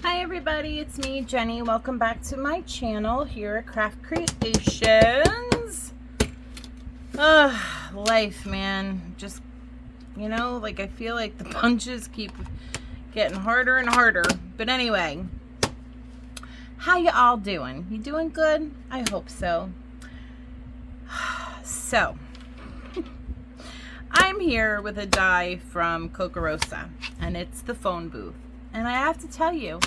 Hi everybody, it's me, Jenny. Welcome back to my channel here at Craft Creations. Life, man. Just, you know, like I feel like the punches keep getting harder and harder. But anyway, how you all doing? You doing good? I hope so. So, I'm here with a die from Kokorosa, and it's the phone booth. And I have to tell you,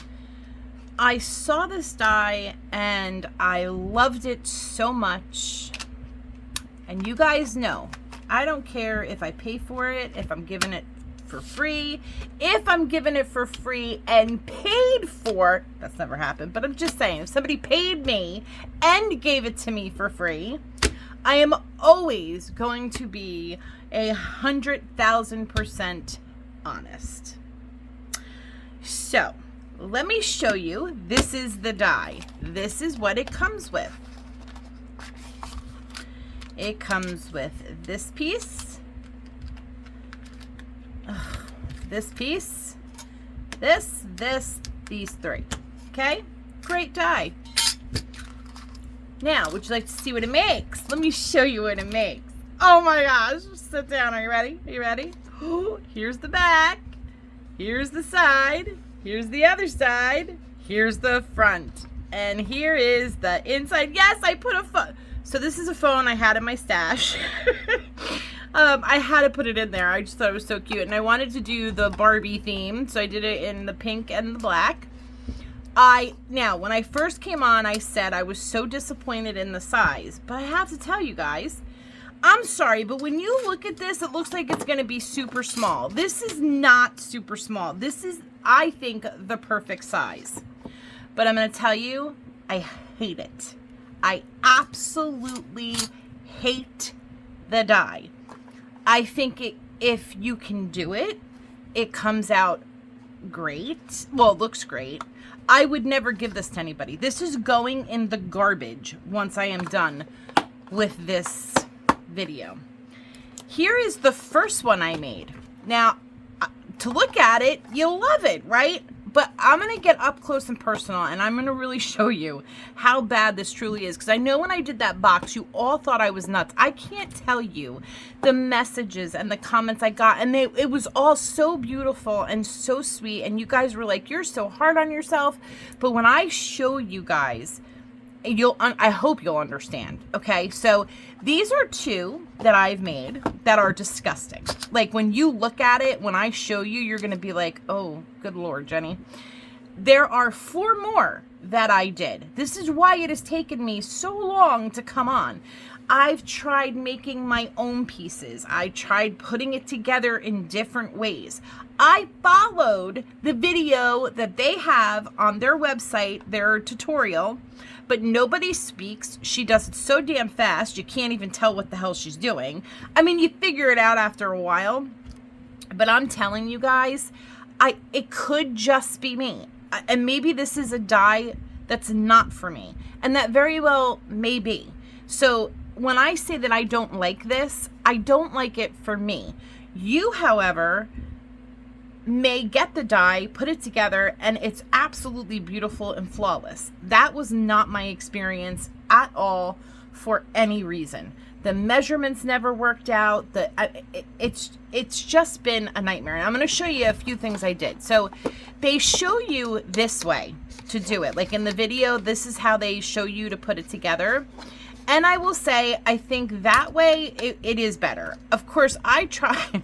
I saw this die and I loved it so much. And you guys know, I don't care if I pay for it, if I'm giving it for free. If I'm giving it for free and paid for, that's never happened, but I'm just saying, if somebody paid me and gave it to me for free, I am always going to be 100,000% honest. So, let me show you. This is the die. This is what it comes with. It comes with this piece, this piece, these three. Okay? Great die. Now, would you like to see what it makes? Let me show you what it makes. Oh my gosh. Sit down. Are you ready? Are you ready? Here's the back. Here's the side. Here's the other side. Here's the front. And here is the inside. Yes, I put a phone. So this is a phone I had in my stash. I had to put it in there. I just thought it was so cute. And I wanted to do the Barbie theme. So I did it in the pink and the black. Now, when I first came on, I said I was so disappointed in the size. But I have to tell you guys, I'm sorry, but when you look at this, it looks like it's going to be super small. This is not super small. This is, I think, the perfect size. But I'm going to tell you, I hate it. I absolutely hate the die. I think if you can do it, it comes out great. Well, it looks great. I would never give this to anybody. This is going in the garbage once I am done with this video. Here is the first one I made. Now, to look at it, you'll love it, right? But I'm going to get up close and personal, and I'm going to really show you how bad this truly is. Because I know when I did that box, you all thought I was nuts. I can't tell you the messages and the comments I got. And it was all so beautiful and so sweet. And you guys were like, you're so hard on yourself. But when I show you guys, I hope you'll understand. Okay, so these are two that I've made that are disgusting. Like when you look at it, when I show you, you're gonna be like, oh, good Lord, Jenny. There are 4 more that I did. This is why it has taken me so long to come on. I've tried making my own pieces. I tried putting it together in different ways. I followed the video that they have on their website, their tutorial, but nobody speaks. She does it so damn fast, you can't even tell what the hell she's doing. I mean, you figure it out after a while, but I'm telling you guys, it could just be me. And maybe this is a die that's not for me. And that very well may be. So when I say that I don't like this, I don't like it for me. You, however, may get the die, put it together, and it's absolutely beautiful and flawless. That was not my experience at all for any reason. The measurements never worked out. It's just been a nightmare. And I'm going to show you a few things I did. So they show you this way to do it. Like in the video, this is how they show you to put it together. And I will say, I think that way it is better. Of course, I try.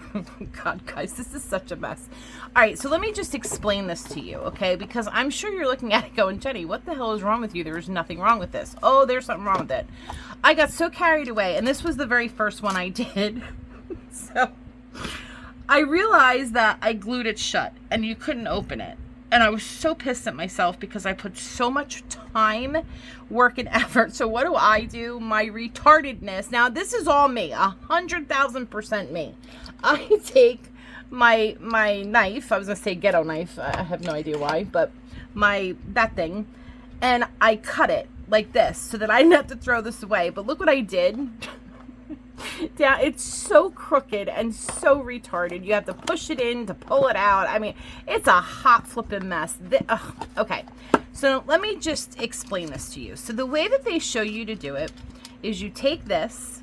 God, guys, this is such a mess. All right, so let me just explain this to you, okay? Because I'm sure you're looking at it going, Jenny, what the hell is wrong with you? There's nothing wrong with this. Oh, there's something wrong with it. I got so carried away, and this was the very first one I did. So I realized that I glued it shut, and you couldn't open it. And I was so pissed at myself because I put so much time, work, and effort. So what do? My retardedness. Now, this is all me. 100,000% me. I take my knife. I was going to say ghetto knife. I have no idea why. But that thing. And I cut it like this so that I didn't have to throw this away. But look what I did. down. It's so crooked and so retarded. You have to push it in to pull it out. I mean, it's a hot flipping mess. Okay, so let me just explain this to you. So the way that they show you to do it is you take this.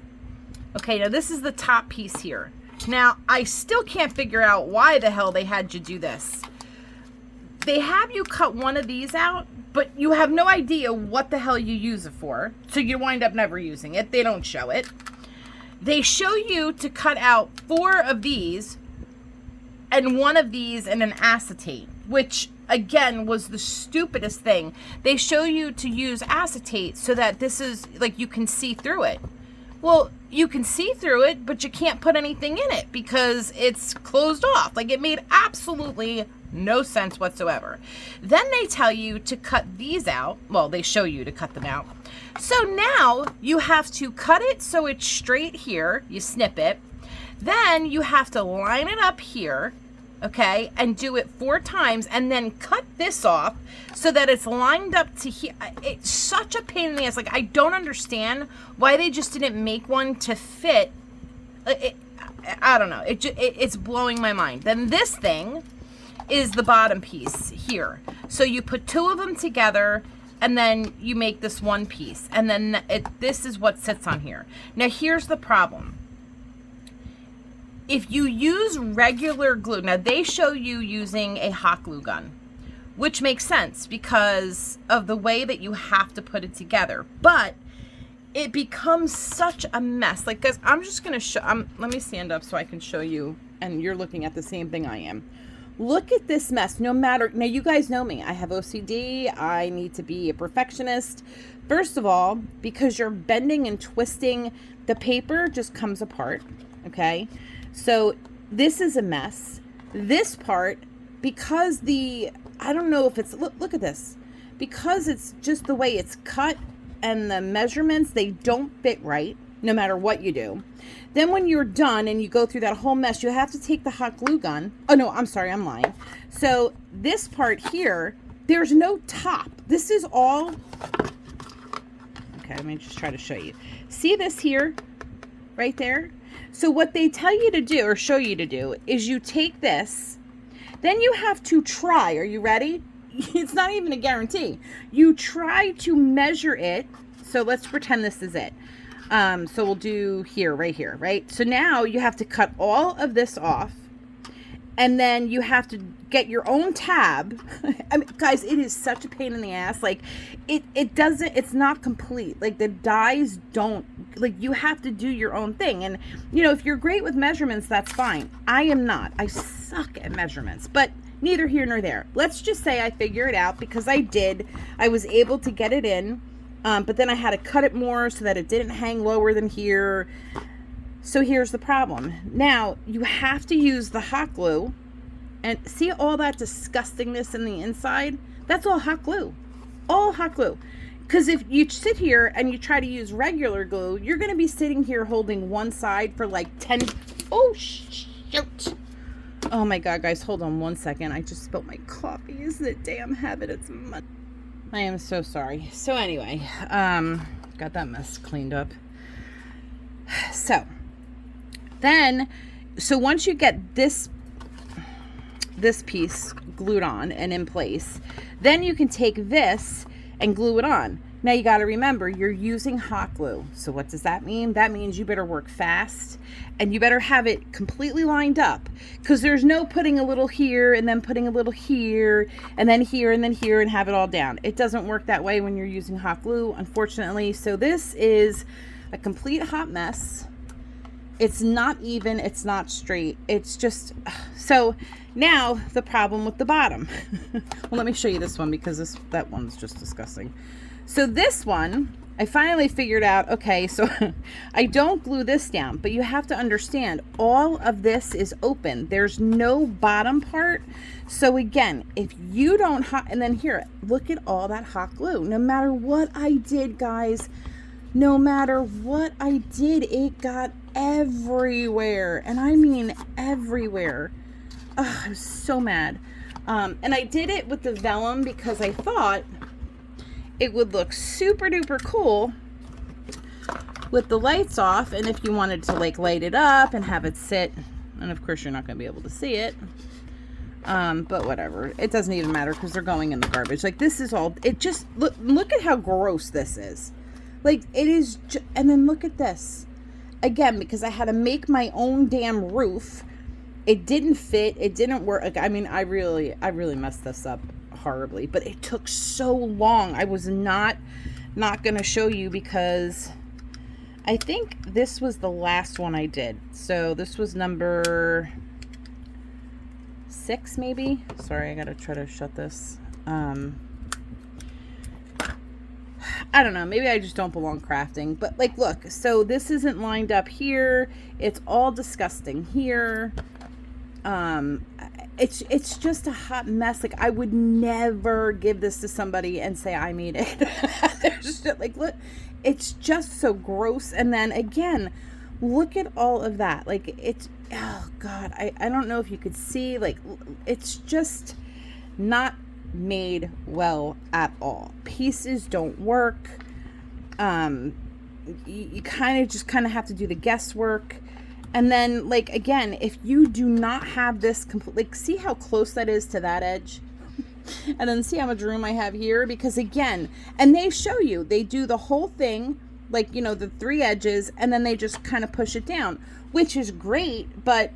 Okay, now this is the top piece here. Now, I still can't figure out why the hell they had you do this. They have you cut one of these out, but you have no idea what the hell you use it for. So you wind up never using it. They don't show it. They show you to cut out 4 of these and 1 of these in an acetate, which again was the stupidest thing. They show you to use acetate so that this is like you can see through it. Well, you can see through it, but you can't put anything in it because it's closed off. Like, it made absolutely no sense whatsoever. Then they tell you to cut these out. Well, they show you to cut them out. So now you have to cut it so it's straight here. You snip it. Then you have to line it up here, okay, and do it 4 times, and then cut this off so that it's lined up to here. It's such a pain in the ass. Like, I don't understand why they just didn't make one to fit. I don't know. It's blowing my mind. Then this thing is the bottom piece here. So you put 2 of them together, and then you make this one piece, and then this is what sits on here. Now, here's the problem. If you use regular glue, now they show you using a hot glue gun, which makes sense because of the way that you have to put it together, but it becomes such a mess. Like, guys, I'm just going to show, let me stand up so I can show you, and you're looking at the same thing I am. Look at this mess. No matter, now you guys know me. I have OCD. I need to be a perfectionist. First of all, because you're bending and twisting, the paper just comes apart, okay? So this is a mess. This part, because I don't know if it's, look at this. Because it's just the way it's cut and the measurements, they don't fit right, no matter what you do. Then when you're done and you go through that whole mess, you have to take the hot glue gun. Oh no, I'm sorry, I'm lying. So this part here, there's no top. This is all, okay, let me just try to show you. See this here, right there? So what they tell you to do, or show you to do, is you take this, then you have to try, are you ready? It's not even a guarantee. You try to measure it. So let's pretend this is it. So we'll do here, right here, right? So now you have to cut all of this off, and then you have to get your own tab. I mean, guys, it is such a pain in the ass. Like, it's not complete. Like, the dies don't, like, you have to do your own thing. And, you know, if you're great with measurements, that's fine. I am not. I suck at measurements, but neither here nor there. Let's just say I figure it out because I did. I was able to get it in. But then I had to cut it more so that it didn't hang lower than here. So here's the problem. Now, you have to use the hot glue. And see all that disgustingness in the inside? That's all hot glue. All hot glue. Because if you sit here and you try to use regular glue, you're going to be sitting here holding one side for like 10... Oh, shoot. Oh my God, guys, hold on one second. I just spilled my coffee. Isn't it damn habit? It's mud. I am so sorry. So anyway, got that mess cleaned up. So once you get this piece glued on and in place, then you can take this and glue it on. Now you got to remember, you're using hot glue. So what does that mean? That means you better work fast and you better have it completely lined up, because there's no putting a little here and then putting a little here and then here and then here and have it all down. It doesn't work that way when you're using hot glue, unfortunately. So this is a complete hot mess. It's not even, it's not straight. It's just, so now the problem with the bottom. Well, let me show you this one because that one's just disgusting. So this one, I finally figured out, okay, so I don't glue this down, but you have to understand all of this is open. There's no bottom part. So again, if you don't and then here, look at all that hot glue. No matter what I did, guys, no matter what I did, it got everywhere. And I mean everywhere. Oh, I was so mad. And I did it with the vellum because I thought it would look super duper cool with the lights off, and if you wanted to like light it up and have it sit, and of course you're not going to be able to see it, but whatever, it doesn't even matter because they're going in the garbage. Like, this is all, it just, look at how gross this is. Like, it is, and then look at this again, because I had to make my own damn roof. It didn't fit, it didn't work. Like, I mean, I really messed this up horribly, but it took so long. I was not gonna show you because I think this was the last one I did. So this was number 6, maybe. Sorry, I gotta try to shut this. I don't know, maybe I just don't belong crafting, but like, look, so this isn't lined up here. It's all disgusting here. It's just a hot mess. Like, I would never give this to somebody and say I made it. There's just, like, look, it's just so gross. And then again, look at all of that. Like, it's, oh God, I don't know if you could see, like, it's just not made well at all. Pieces don't work. You kind of have to do the guesswork. And then, like, again, if you do not have this complete, like, see how close that is to that edge? And then see how much room I have here? Because again, and they show you, they do the whole thing, like, you know, the 3 edges, and then they just kind of push it down, which is great, but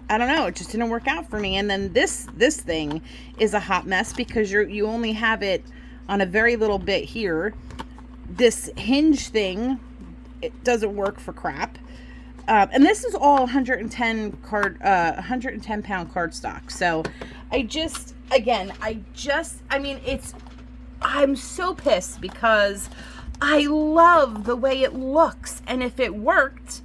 I don't know, it just didn't work out for me. And then this thing is a hot mess because you only have it on a very little bit here. This hinge thing, it doesn't work for crap. And this is all 110 pound cardstock. So I mean, I'm so pissed because I love the way it looks. And if it worked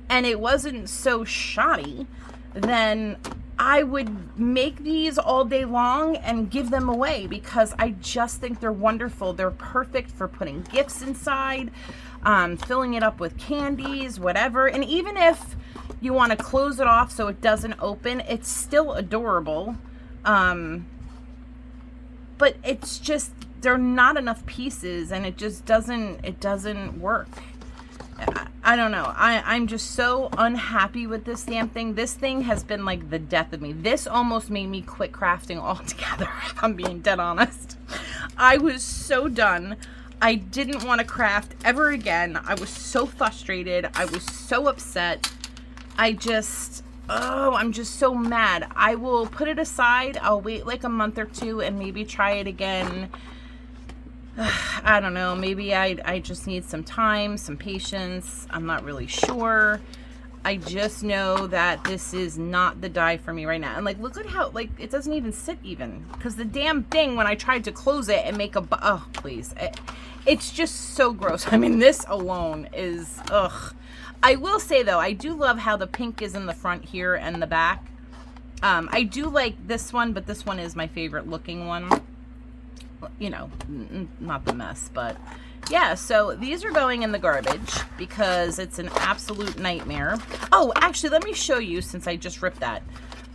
and it wasn't so shoddy, then I would make these all day long and give them away because I just think they're wonderful. They're perfect for putting gifts inside, filling it up with candies, whatever. And even if you want to close it off so it doesn't open, it's still adorable. But it's just, there are not enough pieces and it just doesn't work. I don't know. I'm just so unhappy with this damn thing. This thing has been like the death of me. This almost made me quit crafting altogether, if I'm being dead honest. I was so done. I didn't want to craft ever again. I was so frustrated. I was so upset. I'm just so mad. I will put it aside. I'll wait like a month or 2 and maybe try it again. I don't know, maybe I just need some time, some patience. I'm not really sure. I just know that this is not the die for me right now. And like, look at how, like, it doesn't even sit even. Because the damn thing, when I tried to close it and make a, oh, please. It's just so gross. I mean, this alone is, ugh. I will say, though, I do love how the pink is in the front here and the back. I do like this one, but this one is my favorite looking one. You know, not the mess, but yeah, so these are going in the garbage because it's an absolute nightmare. Oh, actually, let me show you since I just ripped that.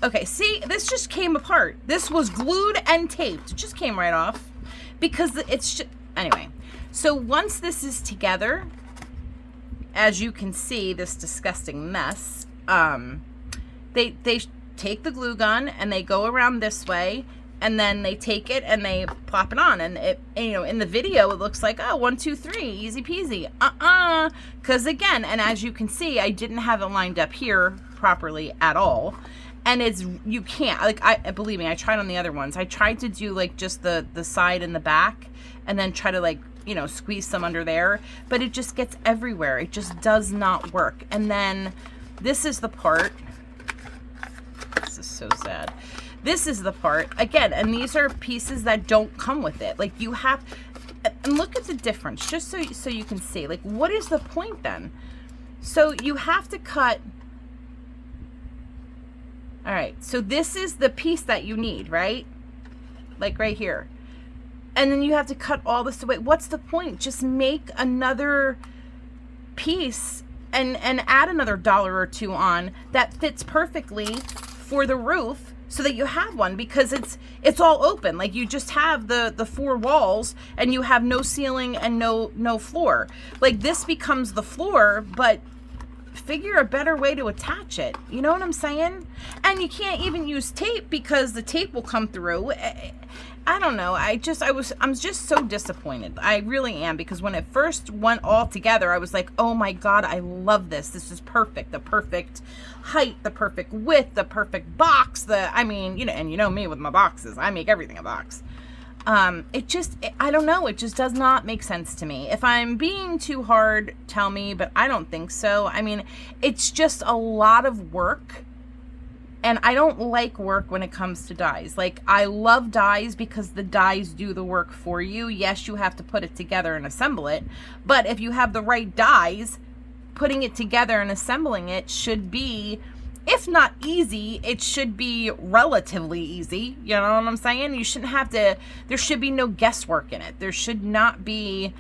Okay, see, this just came apart. This was glued and taped. It just came right off because it's just, anyway. So once this is together, as you can see, this disgusting mess, they take the glue gun and they go around this way. And then they take it and they plop it on, and it, you know, in the video it looks like, oh, 1, 2, 3, easy peasy. Because again, and as you can see, I didn't have it lined up here properly at all, and it's, you can't, like, believe me, I tried on the other ones. I tried to do like just the side and the back, and then try to, like, you know, squeeze some under there, but it just gets everywhere. It just does not work. And then this is the part. This is so sad. This is the part, again, and these are pieces that don't come with it. Like, you have, and look at the difference, just so you can see. Like, what is the point then? So you have to cut, all right, so this is the piece that you need, right? Like right here. And then you have to cut all this away. What's the point? Just make another piece and add another $1 or $2 on that fits perfectly for the roof. so that you have one, because it's all open. Like, you just have the 4 walls and you have no ceiling and no floor. Like, this becomes the floor, but figure a better way to attach it. You know what I'm saying? And you can't even use tape because the tape will come through. I don't know. I'm just so disappointed. I really am, because when it first went all together, I was like, oh my God, I love this. This is perfect. The perfect height, the perfect width, the perfect box. I mean, you know, and you know me with my boxes, I make everything a box. I don't know. It just does not make sense to me. If I'm being too hard, tell me, but I don't think so. I mean, it's just a lot of work. And I don't like work when it comes to dies. Like, I love dies because the dies do the work for you. Yes, you have to put it together and assemble it. But if you have the right dies, putting it together and assembling it should be, if not easy, it should be relatively easy. You know what I'm saying? You shouldn't have to, there should be no guesswork in it. There should not be,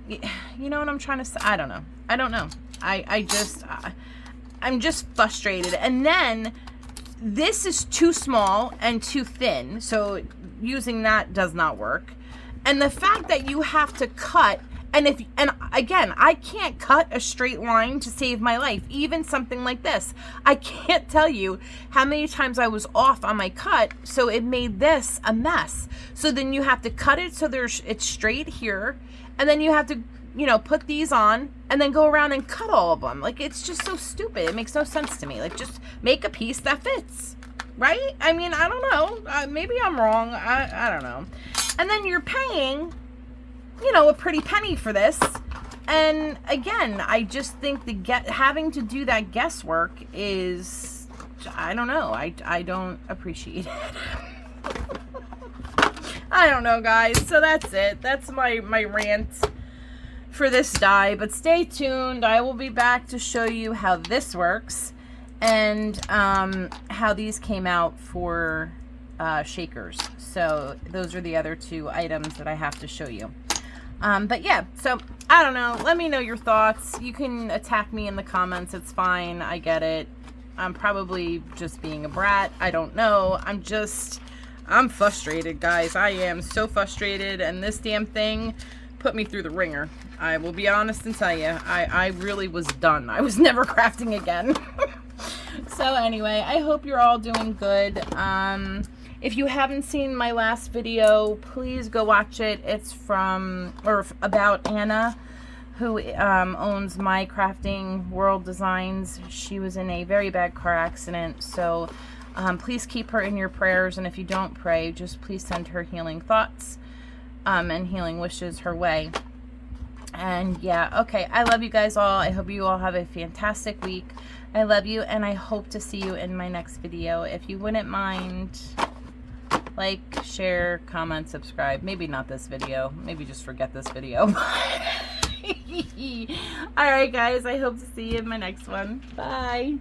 you know what I'm trying to say? I don't know. I don't know. I'm just frustrated. And then this is too small and too thin, so using that does not work. And the fact that you have to cut, and again, I can't cut a straight line to save my life, even something like this. I can't tell you how many times I was off on my cut, so it made this a mess. So then you have to cut it so it's straight here, and then you have to, you know, put these on and then go around and cut all of them. Like, it's just so stupid. It makes no sense to me. Like, just make a piece that fits, right? I mean, I don't know. Maybe I'm wrong. I don't know. And then you're paying, you know, a pretty penny for this. And again, I just think having to do that guesswork is, I don't know. I don't appreciate it. I don't know, guys. So that's it. That's my rant for this die, but stay tuned. I will be back to show you how this works and how these came out for shakers. So those are the other 2 items that I have to show you. But yeah, so I don't know. Let me know your thoughts. You can attack me in the comments. It's fine. I get it. I'm probably just being a brat. I don't know. I'm frustrated, guys. I am so frustrated, and this damn thing put me through the ringer. I will be honest and tell you, I really was done. I was never crafting again. So anyway, I hope you're all doing good. If you haven't seen my last video, please go watch it. It's about Anna, who owns My Crafting World Designs. She was in a very bad car accident, so please keep her in your prayers. And if you don't pray, just please send her healing thoughts and healing wishes her way. And yeah, okay, I love you guys all. I hope you all have a fantastic week. I love you, and I hope to see you in my next video. If you wouldn't mind, like, share, comment, subscribe. Maybe not this video. Maybe just forget this video. Alright, guys, I hope to see you in my next one. Bye.